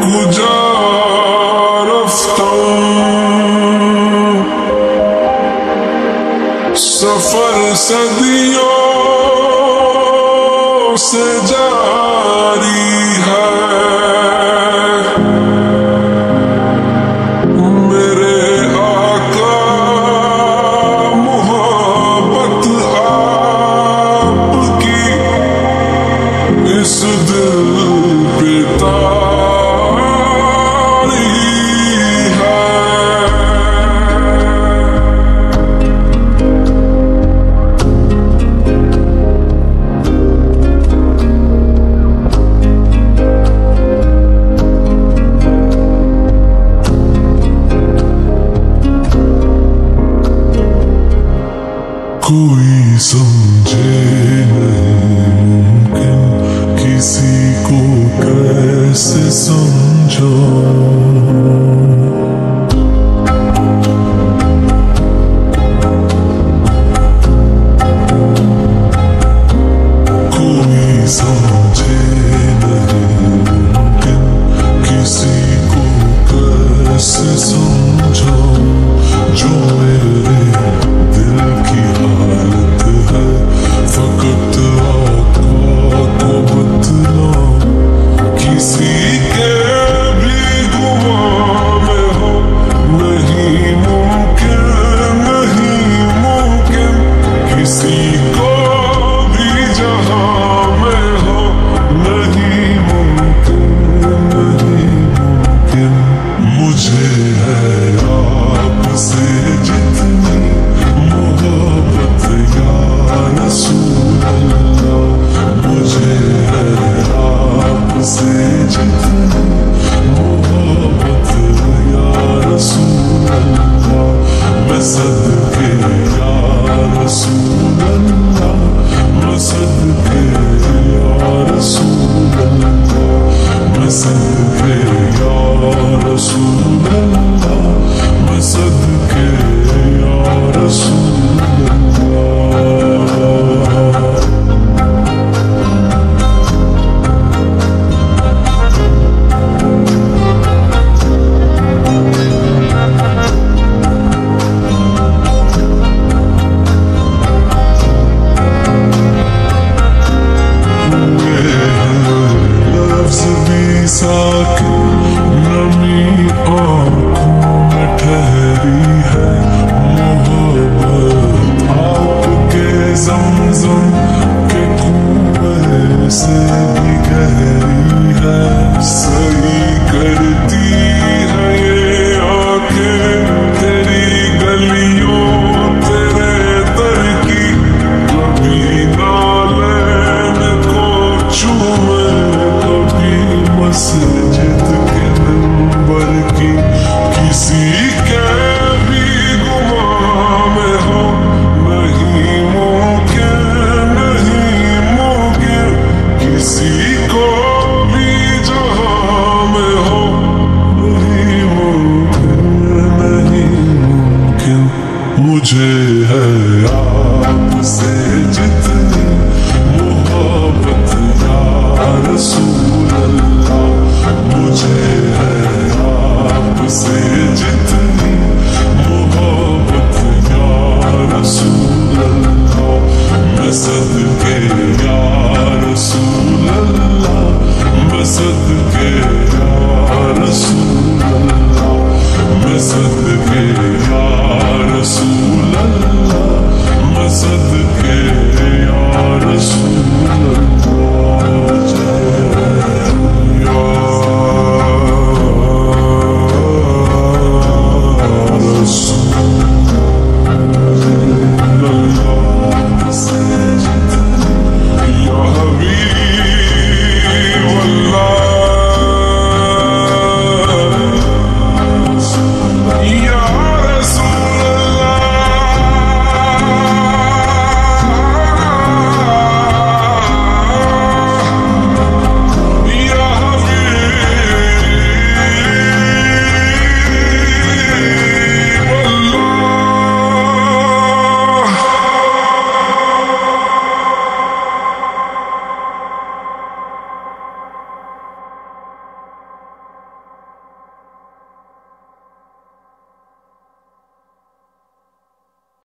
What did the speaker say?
कुजा रफ्तां सफर सदियों से जारी है। इस दिल पे तारी है। कोई समझे नहीं किसी को कैसे समझो। कोई समझे नहीं किसी को कैसे समझो। जो मेरे दिल की हालत है फकत किसी के भी गुमां में हो नहीं मुमकिन, नहीं मुमकिन। किसी को भी जहां में हो नहीं मुमकिन, नहीं मुमकिन। मुझे है आपसे जितनी मोहब्बत या रसूल अल्लाह। मुझे है आपसे जितनी मोहब्बत या रसूल अल्लाह। मैं सदके या रसूल अल्लाह, मैं सदके या रसूल अल्लाह, मैं सदके या रसूल अल्लाह, मैं सदके या रसूल अल्लाह। नमी आँखों में ठहरी है मोहब्बत आपके ज़मज़म के कुएं से भी गहरी है। सही करती है ये आँखें तेरी गलियों तेरे दर की। कभी नालैन को चूमे कभी मस्जिद के नंबर की। किसी के भी गुमां में हो नहीं मुमकिन, नहीं मुमकिन। किसी को भी जहां में हो नहीं मुमकिन, नहीं मुमकिन। मुझे है आपसे जितनी मोहब्बत या रसूल अल्लाह। मुझे है आपसे जितनी मोहब्बत या रसूल अल्लाह। मैं सदके या रसूल अल्लाह, मैं सदके या रसूल अल्लाह, मैं सदके या रसूल अल्लाह, मैं सदके